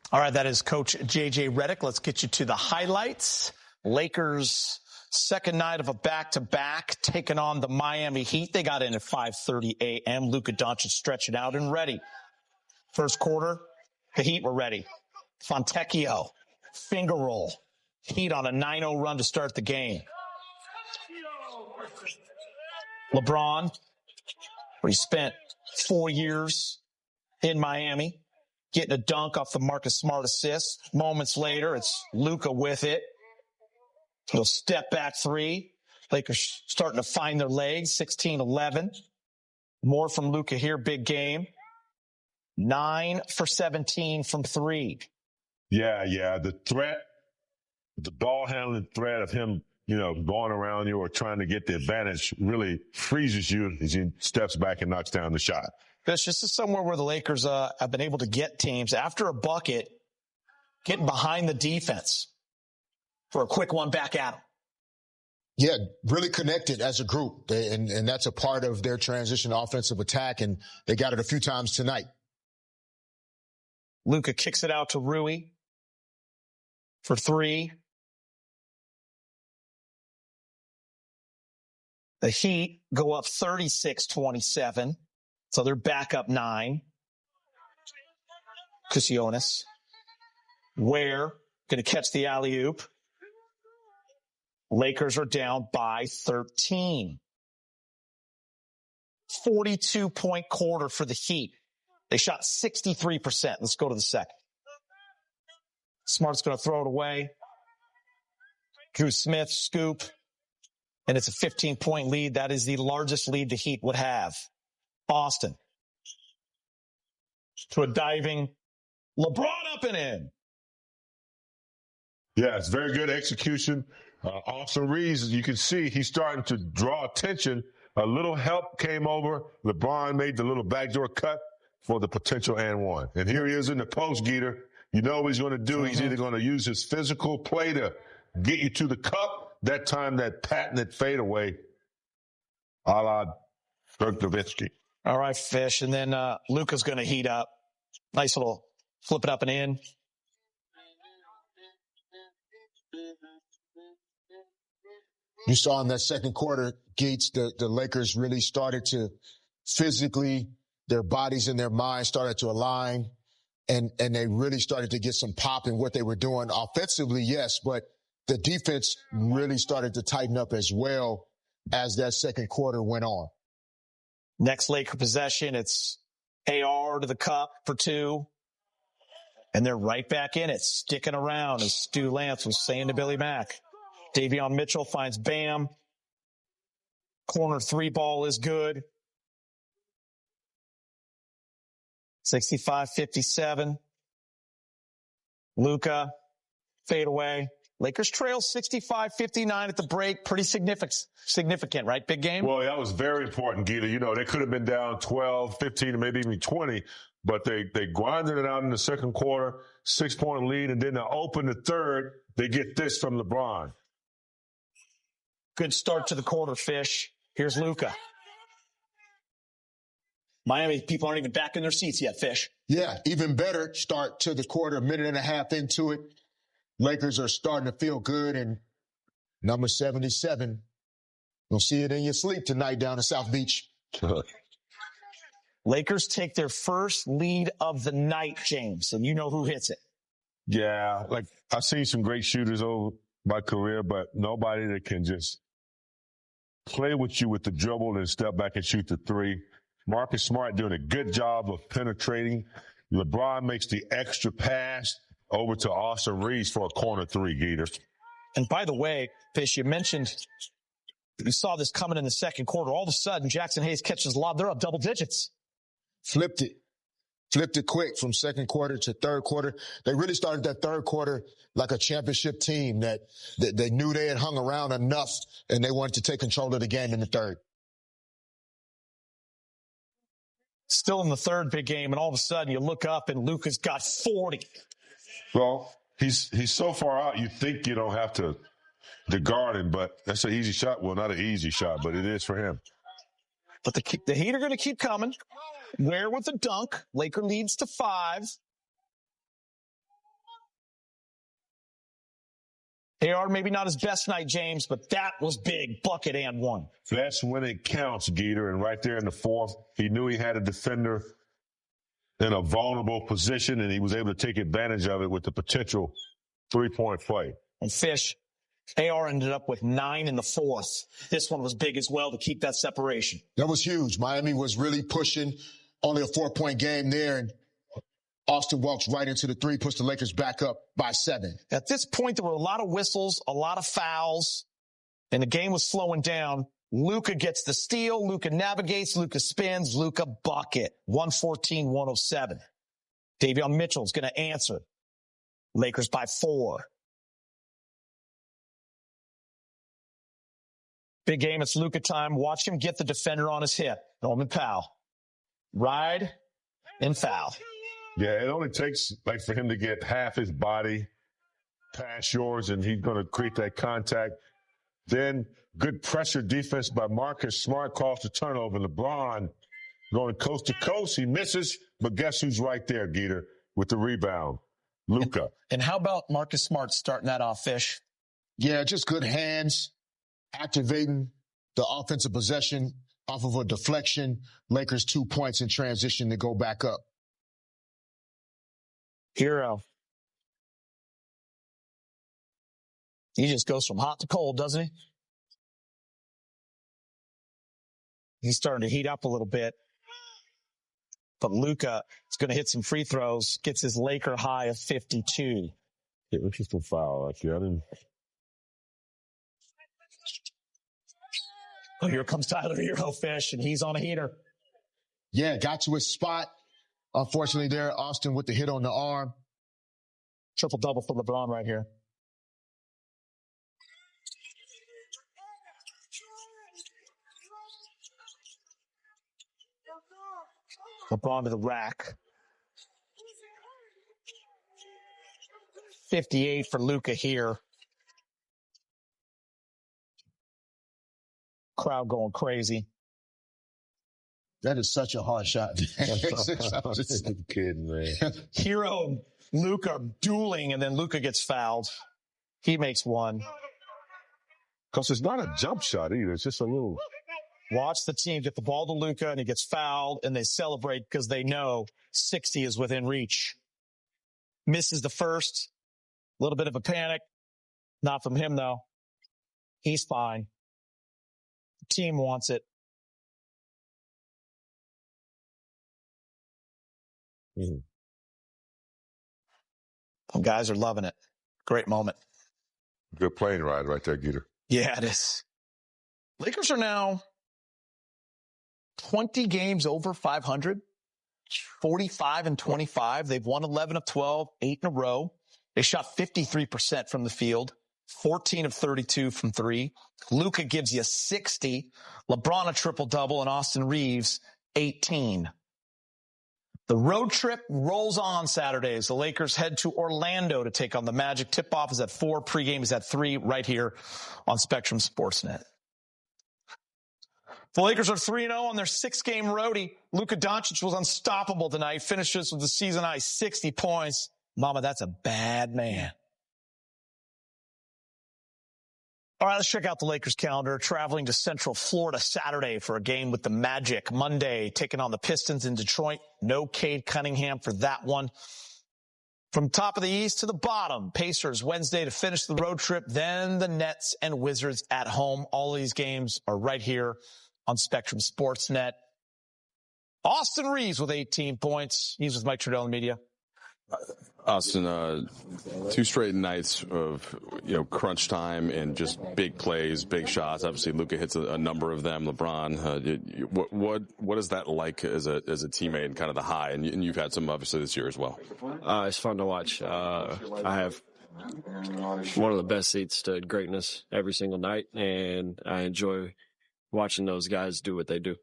All right, that is Coach J.J. Redick. Let's get you to the highlights. Lakers' second night of a back-to-back taking on the Miami Heat. They got in at 5:30 a.m. Luka Doncic stretching out and ready. First quarter, the Heat were ready. Fontecchio, finger roll. Heat on a 9-0 run to start the game. LeBron, where he spent 4 years in Miami, getting a dunk off the Marcus Smart assist. Moments later, it's Luka with it. Little step back three. Lakers starting to find their legs, 16-11. More from Luka here, big game. 9 for 17 from three. Yeah. The threat, the ball handling threat of him, going around you or trying to get the advantage really freezes you as he steps back and knocks down the shot. This is somewhere where the Lakers have been able to get teams after a bucket, getting behind the defense for a quick one back at them. Yeah, really connected as a group, and that's a part of their transition offensive attack, and they got it a few times tonight. Luka kicks it out to Rui for three. The Heat go up 36-27, so they're back up 9. Kusionis. Ware going to catch the alley-oop. Lakers are down by 13. 42-point quarter for the Heat. They shot 63%. Let's go to the second. Smart's going to throw it away. Drew Smith, scoop. And it's a 15-point lead. That is the largest lead the Heat would have. Boston. To a diving LeBron up and in. Yeah, it's very good execution. Austin Reeves, you can see he's starting to draw attention. A little help came over. LeBron made the little backdoor cut for the potential and one. And here he is in the post, Geeter. You know what he's going to do. He's either going to use his physical play to get you to the cup. That time, that patented fadeaway, a la Dirk Nowitzki. All right, Fish. And then Luka's going to heat up. Nice little flip it up and in. You saw in that second quarter, Gates, the Lakers really started to physically, their bodies and their minds started to align, and they really started to get some pop in what they were doing. Offensively, yes, but the defense really started to tighten up as well as that second quarter went on. Next Laker possession, it's AR to the cup for 2. And they're right back in it, sticking around, as Stu Lance was saying to Billy Mack. Davion Mitchell finds Bam. Corner 3 ball is good. 65-57. Luka, fade away. Lakers trail 65-59 at the break. Pretty significant, right? Big game? Well, that was very important, Gita. They could have been down 12, 15, or maybe even 20, but they grinded it out in the second quarter, 6-point lead, and then to open the third, they get this from LeBron. Good start to the quarter, Fish. Here's Luka. Miami people aren't even back in their seats yet, Fish. Yeah, even better start to the quarter, a minute and a half into it. Lakers are starting to feel good, and number 77, you'll see it in your sleep tonight down in South Beach. Lakers take their first lead of the night, James, and you know who hits it. Yeah, I've seen some great shooters over my career, but nobody that can just play with you with the dribble and step back and shoot the 3. Marcus Smart doing a good job of penetrating. LeBron makes the extra pass over to Austin Reeves for a corner 3, Geeter. And by the way, Fish, you mentioned you saw this coming in the second quarter. All of a sudden, Jackson Hayes catches the lob. They're up double digits. Flipped it quick from second quarter to third quarter. They really started that third quarter like a championship team that they knew they had hung around enough, and they wanted to take control of the game in the third. Still in the third, big game, and all of a sudden you look up and Luka's got 40. Well, he's so far out, you think you don't have to guard him, but that's an easy shot. Well, not an easy shot, but it is for him. But the Heat are going to keep coming. Ware with a dunk. Laker leads to 5. AR, maybe not his best night, James, but that was big. Bucket and one. That's when it counts, Geeter. And right there in the fourth, he knew he had a defender in a vulnerable position, and he was able to take advantage of it with the potential three-point play. And Fish, AR ended up with 9 in the fourth. This one was big as well to keep that separation. That was huge. Miami was really pushing, only a 4-point game there, and Austin walks right into the three, puts the Lakers back up by 7. At this point, there were a lot of whistles, a lot of fouls, and the game was slowing down. Luka gets the steal. Luka navigates. Luka spins. Luka bucket. 114-107. Davion Mitchell's going to answer. Lakers by 4. Big game. It's Luka time. Watch him get the defender on his hip. Norman Powell. Ride and foul. Yeah, it only takes like for him to get half his body past yours, and he's going to create that contact. Then good pressure defense by Marcus Smart caused the turnover. LeBron going coast to coast. He misses, but guess who's right there, Geeter, with the rebound? Luka. And how about Marcus Smart starting that off, Fish? Yeah, just good hands, activating the offensive possession off of a deflection. Lakers 2 points in transition to go back up. Hero. He just goes from hot to cold, doesn't he? He's starting to heat up a little bit. But Luka is going to hit some free throws, gets his Laker high of 52. Yeah, interesting foul, actually. Oh, here comes Tyler Hero, Fish, and he's on a heater. Yeah, got to his spot. Unfortunately there, Austin with the hit on the arm. Triple-double for LeBron right here. LeBron to the rack. 58 for Luka here. Crowd going crazy. That is such a hard shot. Kidding, man. Hero and Luka dueling, and then Luka gets fouled. He makes one. Because it's not a jump shot either. It's just a little. Watch the team get the ball to Luka, and he gets fouled, and they celebrate because they know 60 is within reach. Misses the first. A little bit of a panic. Not from him, though. He's fine. The team wants it. Mm-hmm. Some guys are loving it. Great moment. Good plane ride right there, Geeter. Yeah, it is. Lakers are now 20 games over 500, 45-25. They've won 11 of 12, 8 in a row. They shot 53% from the field, 14 of 32 from 3. Luka gives you 60. LeBron a triple-double, and Austin Reeves 18. The road trip rolls on Saturdays. The Lakers head to Orlando to take on the Magic. Tip-off is at 4. Pregame is at 3 right here on Spectrum Sportsnet. The Lakers are 3-0 on their 6-game roadie. Luka Doncic was unstoppable tonight. Finishes with the season-high 60 points. Mama, that's a bad man. All right, let's check out the Lakers calendar. Traveling to Central Florida Saturday for a game with the Magic. Monday, taking on the Pistons in Detroit. No Cade Cunningham for that one. From top of the East to the bottom, Pacers Wednesday to finish the road trip. Then the Nets and Wizards at home. All of these games are right here on Spectrum Sportsnet. Austin Reeves with 18 points. He's with Mike Trudell in the media. Austin, 2 straight nights of, crunch time and just big plays, big shots. Obviously, Luka hits a number of them. LeBron, what is that like as a teammate and kind of the high? And you've had some obviously this year as well. It's fun to watch. I have one of the best seats to greatness every single night, and I enjoy watching those guys do what they do.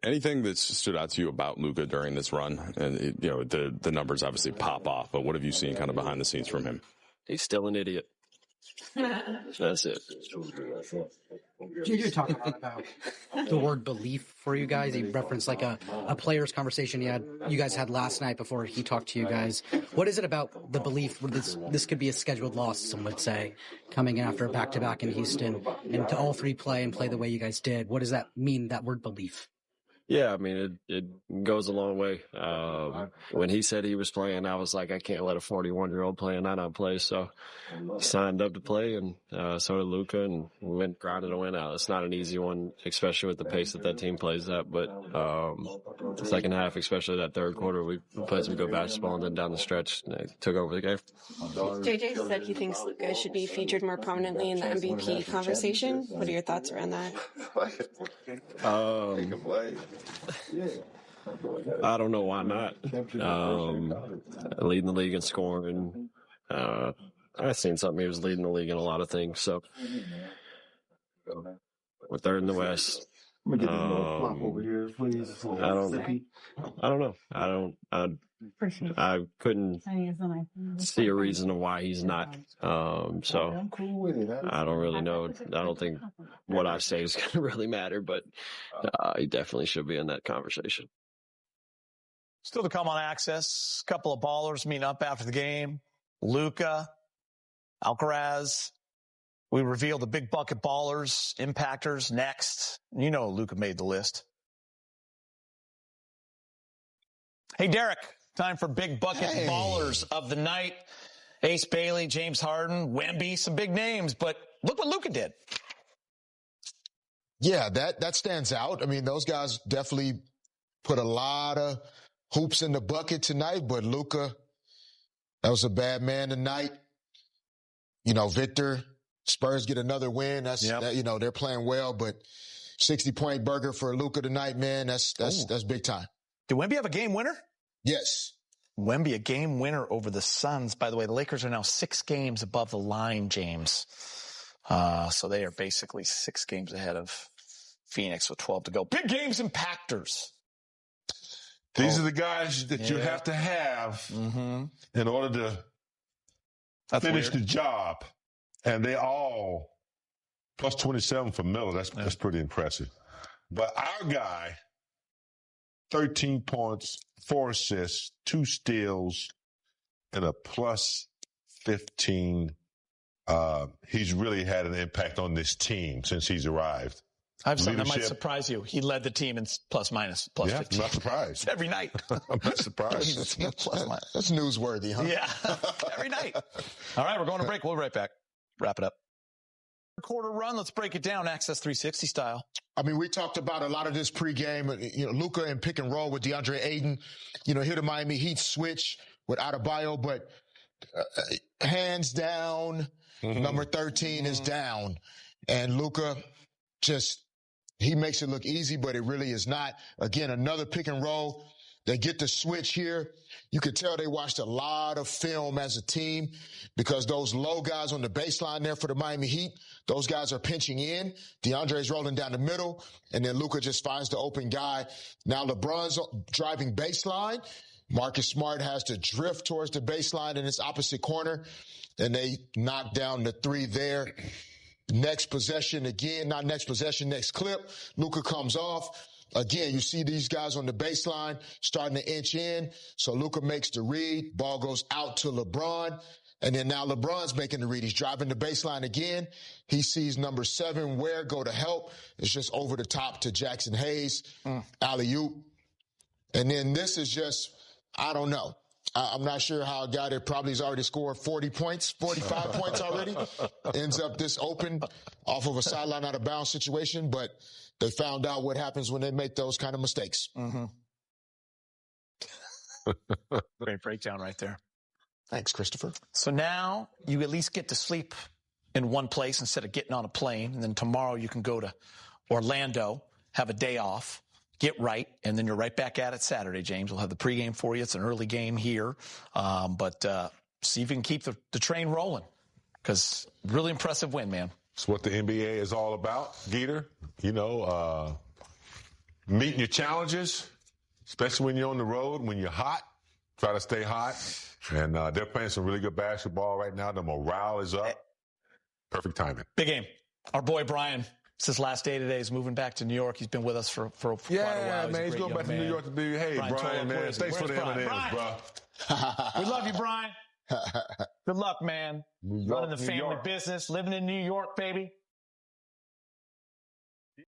Anything that's stood out to you about Luka during this run? And the numbers obviously pop off, but what have you seen kind of behind the scenes from him? He's still an idiot. That's it. You're talking about the word belief for you guys. You referenced like a players conversation you guys had last night before he talked to you guys. What is it about the belief where this could be a scheduled loss, some would say, coming in after a back-to-back in Houston, and to all three play the way you guys did? What does that mean, that word belief? Yeah, I mean, it goes a long way. When he said he was playing, I was like, I can't let a 41-year-old play and I not play. So he signed up to play, and so did Luka, and we went grinded a win out. It's not an easy one, especially with the pace that team plays at. But the second half, especially that third quarter, we played some good basketball, and then down the stretch, they took over the game. JJ said he thinks Luka should be featured more prominently in the MVP conversation. What are your thoughts around that? I don't know why not. Leading the league in scoring. I've seen something. He was leading the league in a lot of things. So we're third in the West. I don't know. I couldn't see a reason why he's not. So I don't really know. I don't think what I say is going to really matter, but he definitely should be in that conversation. Still to come on Access. A couple of ballers meeting up after the game. Luka, Alcaraz. We reveal the big bucket ballers, impactors next. You know Luka made the list. Hey, Derek, time for big bucket ballers of the night. Ace Bailey, James Harden, Wemby, some big names, but look what Luka did. Yeah, that stands out. I mean, those guys definitely put a lot of hoops in the bucket tonight, but Luka, that was a bad man tonight. You know, Victor, Spurs get another win. They're playing well, but 60-point burger for Luka tonight, man, that's big time. Did Wemby have a game winner? Yes. Wemby, a game winner over the Suns. By the way, the Lakers are now 6 games above the line, James. So they are basically 6 games ahead of Phoenix with 12 to go. Big games impactors. These are the guys that you have to have in order to finish the job. And they all, plus 27 for Miller. That's pretty impressive. But our guy, 13 points, 4 assists, 2 steals, and a plus 15. He's really had an impact on this team since he's arrived. I have something that might surprise you. He led the team in plus 15. I'm not surprised. Every night. I'm not surprised. That's newsworthy, huh? Yeah, every night. All right, we're going to break. We'll be right back. Wrap it up. Quarter run. Let's break it down, Access 360 style. I mean, we talked about a lot of this pregame. You know, Luka in pick and roll with DeAndre Ayton. You know, here the Miami Heat switch with Adebayo, but hands down, number 13 is down, and Luka he makes it look easy, but it really is not. Again, another pick and roll. They get the switch here. You could tell they watched a lot of film as a team because those low guys on the baseline there for the Miami Heat, those guys are pinching in. DeAndre's rolling down the middle, and then Luka just finds the open guy. Now LeBron's driving baseline. Marcus Smart has to drift towards the baseline in its opposite corner, and they knock down the 3 there. Next possession again, not next possession, next clip. Luka comes off. Again, you see these guys on the baseline starting to inch in. So Luka makes the read. Ball goes out to LeBron. And then now LeBron's making the read. He's driving the baseline again. He sees number 7, Ware, go to help. It's just over the top to Jackson Hayes. Alley-oop. And then this is just, I don't know. I'm not sure how a guy that probably has already scored 40 points, 45 points already, ends up this open off of a sideline out of bounds situation, but they found out what happens when they make those kind of mistakes. Great breakdown right there. Thanks, Christopher. So now you at least get to sleep in one place instead of getting on a plane, and then tomorrow you can go to Orlando, have a day off, get right, and then you're right back at it Saturday, James. We'll have the pregame for you. It's an early game here. But see if you can keep the train rolling, because really impressive win, man. It's what the NBA is all about, Geeter. You know, meeting your challenges, especially when you're on the road, when you're hot. Try to stay hot. And they're playing some really good basketball right now. The morale is up. Perfect timing. Big game. Our boy Brian, it's his last day today. He's moving back to New York. He's been with us for quite a while. Yeah, man. He's going back to New York to do, hey, Brian, man. Thanks for the M&Ms, bro. We love you, Brian. Good luck, man. Running the family business, living in New York, baby.